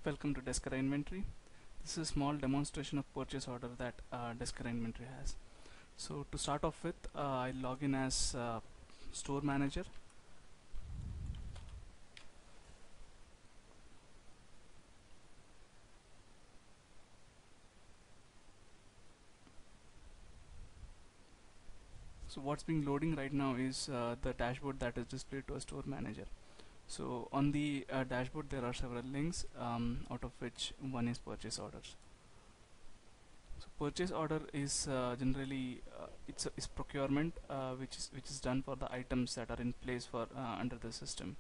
Welcome to Deskera Inventory. This is a small demonstration of purchase order that Deskera Inventory has. So to start off with, I log in as store manager. So what's being loading right now is the dashboard that is displayed to a store manager. So on the dashboard there are several links, out of which one is purchase orders. So purchase order is generally it's procurement which is done for the items that are in place for under the system.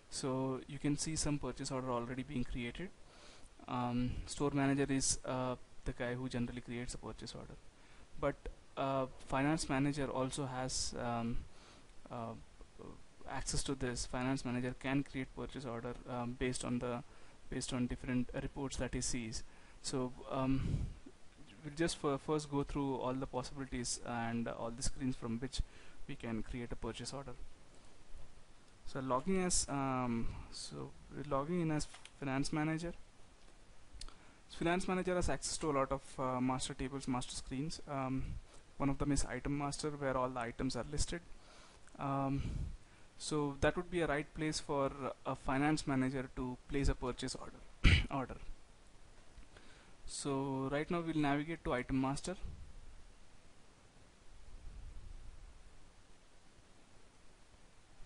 So you can see some purchase order already being created. Store manager is the guy who generally creates a purchase order, but finance manager also has uh, access to this. Finance manager can create purchase order based on different reports that he sees. So we'll just first go through all the possibilities and all the screens from which we can create a purchase order. So logging in as finance manager. So finance manager has access to a lot of master tables, master screens. One of them is item master, where all the items are listed. So that would be a right place for a finance manager to place a purchase order. So right now we'll navigate to item master.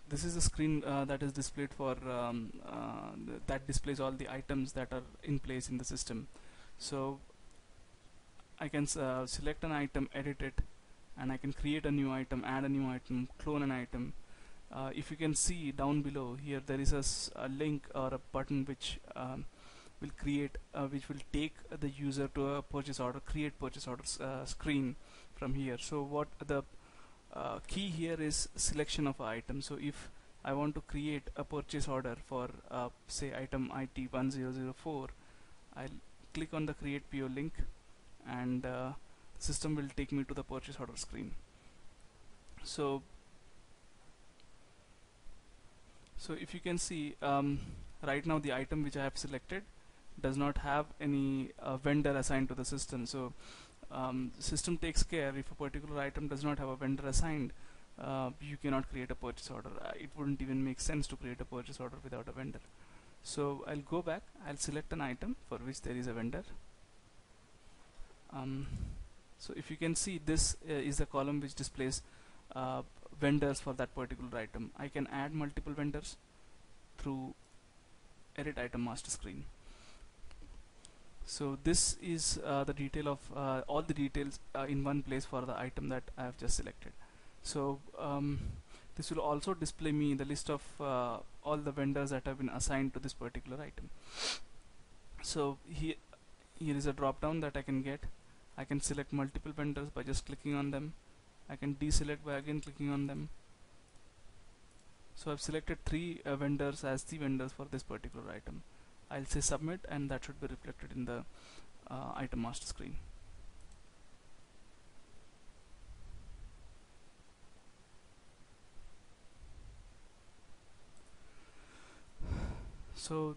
This is the screen that is displayed for that displays all the items that are in place in the system. So I can select an item, edit it, and I can create a new item, add a new item, clone an item. If you can see down below here, there is a link or a button which which will take the user to a purchase order, create purchase orders screen from here. So what the key here is selection of item. So if I want to create a purchase order for say item IT1004, I'll click on the create PO link, and the system will take me to the purchase order screen. So if you can see, right now the item which I have selected does not have any vendor assigned to the system. So system takes care if a particular item does not have a vendor assigned, you cannot create a purchase order. It wouldn't even make sense to create a purchase order without a vendor. So I'll go back, I'll select an item for which there is a vendor. So if you can see, this is the column which displays vendors for that particular item. I can add multiple vendors through edit item master screen. So this is the detail of all the details in one place for the item that I have just selected. So this will also display me the list of all the vendors that have been assigned to this particular item. So here is a drop down that I can get. I can select multiple vendors by just clicking on them. I can deselect by again clicking on them. So I've selected 3 vendors as the vendors for this particular item. I'll say submit, and that should be reflected in the item master screen. So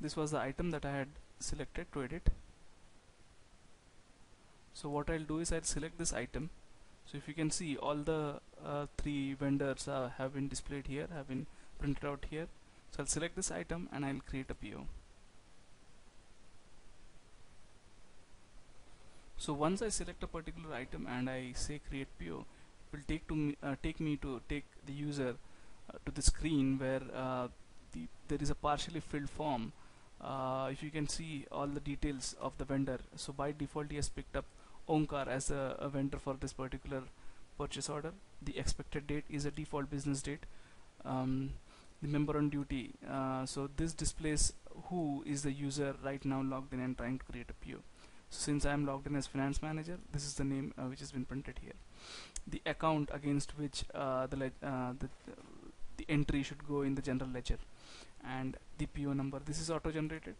this was the item that I had selected to edit. So what I'll do is I'll select this item. So if you can see, all the 3 vendors have been displayed here, have been printed out here. So I'll select this item and I'll create a PO. So once I select a particular item and I say create PO, it will take the user to the screen where there is a partially filled form. If you can see all the details of the vendor, so by default he has picked up Omkar as a vendor for this particular purchase order. The expected date is a default business date. The member on duty, so this displays who is the user right now logged in and trying to create a PO. So since I am logged in as finance manager, this is the name which has been printed here. The account against which the entry should go in the general ledger, and the PO number, this is auto generated,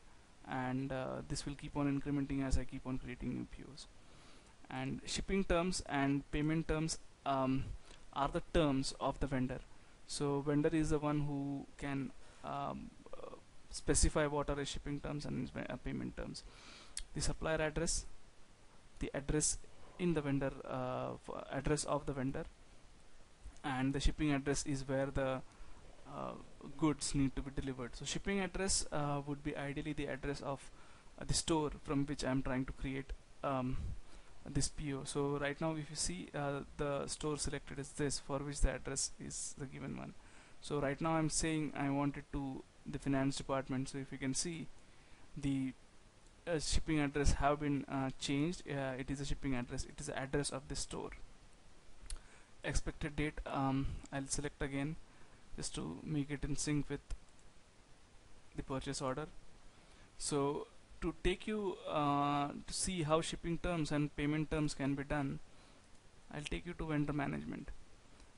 and this will keep on incrementing as I keep on creating new POs. And shipping terms and payment terms are the terms of the vendor. So vendor is the one who can specify what are the shipping terms and payment terms. The supplier address, the address in the vendor, address of the vendor, and the shipping address is where the uh, goods need to be delivered. So shipping address would be ideally the address of the store from which I am trying to create this PO. So right now if you see, the store selected is this, for which the address is the given one. So right now I'm saying I want it to the finance department. So if you can see, the shipping address have been changed. It is a shipping address, it is the address of the store. Expected date, I'll select again just to make it in sync with the purchase order. So to take you to see how shipping terms and payment terms can be done, I'll take you to vendor management.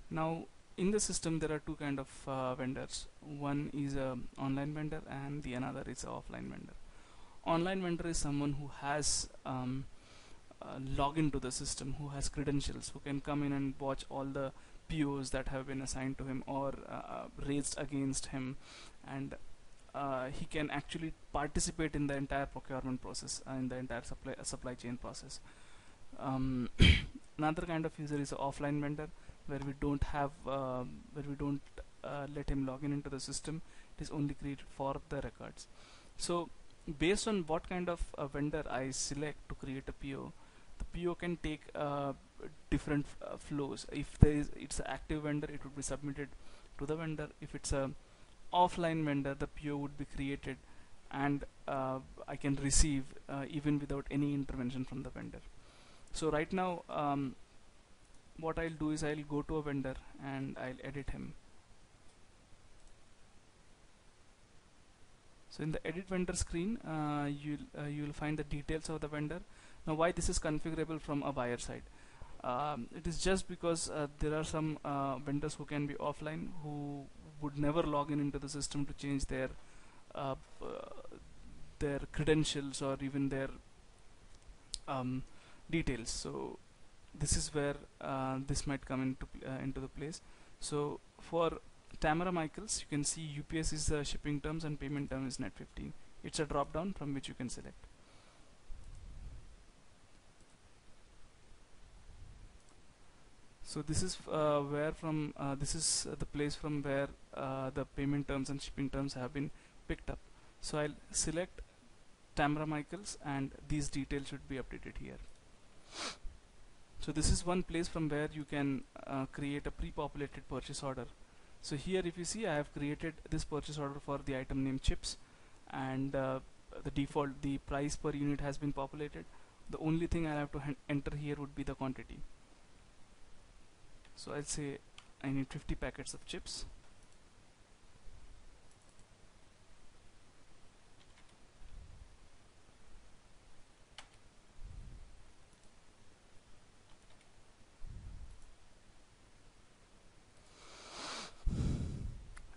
Now in the system there are two kind of vendors. One is a online vendor and the another is a offline vendor. Online vendor is someone who has login to the system, who has credentials, who can come in and watch all the POs that have been assigned to him or raised against him, and he can actually participate in the entire procurement process, in the entire supply chain process. Another kind of user is an offline vendor, where we don't have let him log in into the system. It is only created for the records. So based on what kind of vendor I select to create a PO, the PO can take different flows. If it's an active vendor, it would be submitted to the vendor. If it's a offline vendor, the PO would be created and I can receive even without any intervention from the vendor. So right now what I'll do is I'll go to a vendor and I'll edit him. So in the edit vendor screen, you'll find the details of the vendor. Now why this is configurable from a buyer side? It is just because there are some vendors who can be offline, who would never log in into the system to change uh, their credentials or even their details. So this is where this might come into the place. So for Tamara Michaels, you can see UPS is the shipping terms and payment term is net 15. It's a drop down from which you can select. So this is this is the place from where the payment terms and shipping terms have been picked up. So I'll select Tamara Michaels and these details should be updated here. So this is one place from where you can create a pre-populated purchase order. So here if you see, I have created this purchase order for the item name chips, and the price per unit has been populated. The only thing I have to enter here would be the quantity. So I'll say I need 50 packets of chips.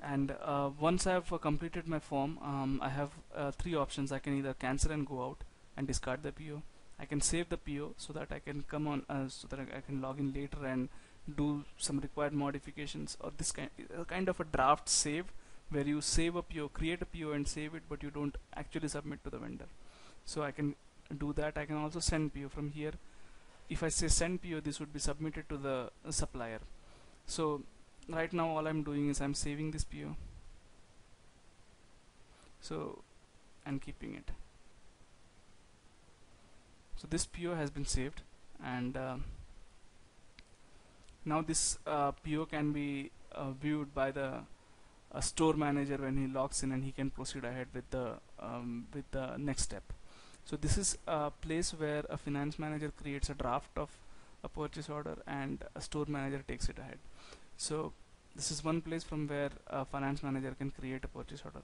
And once I have completed my form, I have three options. I can either cancel and go out and discard the PO. I can save the PO so that I can come on, so that I can log in later and do some required modifications, or this kind of a draft save, where you save a PO, create a PO and save it, but you don't actually submit to the vendor. So I can do that. I can also send PO from here. If I say send PO, this would be submitted to the supplier. So right now all I'm doing is I'm saving this PO, so and keeping it. So this PO has been saved, and now this PO can be viewed by the store manager when he logs in, and he can proceed ahead with the next step. So this is a place where a finance manager creates a draft of a purchase order and a store manager takes it ahead. So this is one place from where a finance manager can create a purchase order.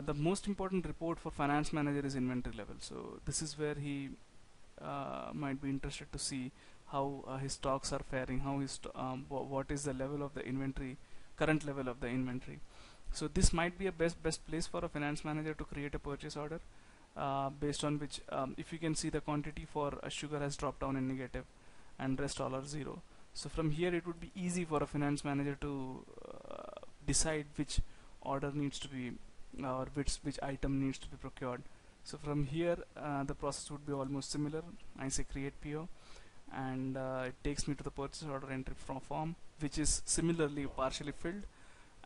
The most important report for finance manager is inventory level. So this is where he might be interested to see how his stocks are faring, how his what is the level of the inventory, current level of the inventory. So this might be a best place for a finance manager to create a purchase order, based on which, if you can see, the quantity for sugar has dropped down in negative and rest all are zero. So from here it would be easy for a finance manager to decide which order needs to be or which item needs to be procured. So from here the process would be almost similar. I say create PO, and it takes me to the purchase order entry form, which is similarly partially filled,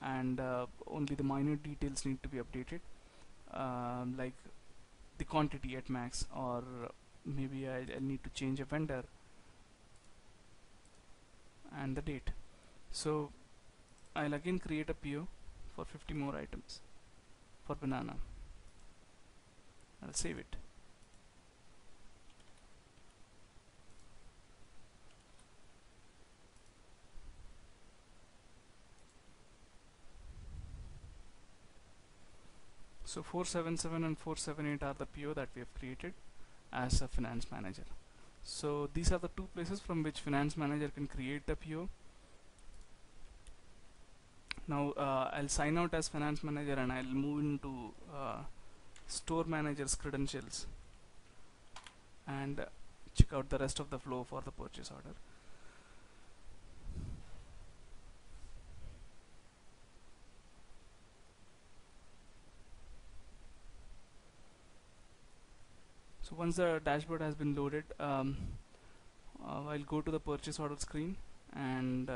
and only the minute details need to be updated, like the quantity at max, or maybe I'll need to change a vendor and the date. So I'll again create a PO for 50 more items for banana. I'll save it. So 477 and 478 are the PO that we have created as a finance manager. So these are the two places from which finance manager can create the PO. Now I'll sign out as finance manager, and I'll move into store manager's credentials and check out the rest of the flow for the purchase order. So once the dashboard has been loaded, I'll go to the purchase order screen, and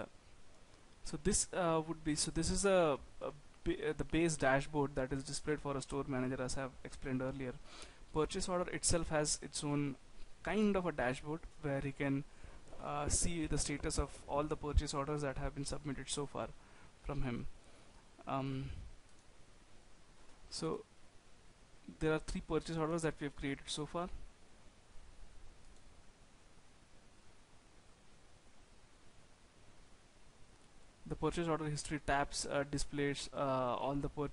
so this would be, so this is the base dashboard that is displayed for a store manager, as I have explained earlier. Purchase order itself has its own kind of a dashboard where he can see the status of all the purchase orders that have been submitted so far from him. So there are 3 purchase orders that we have created so far. The purchase order history tabs displays all the purchase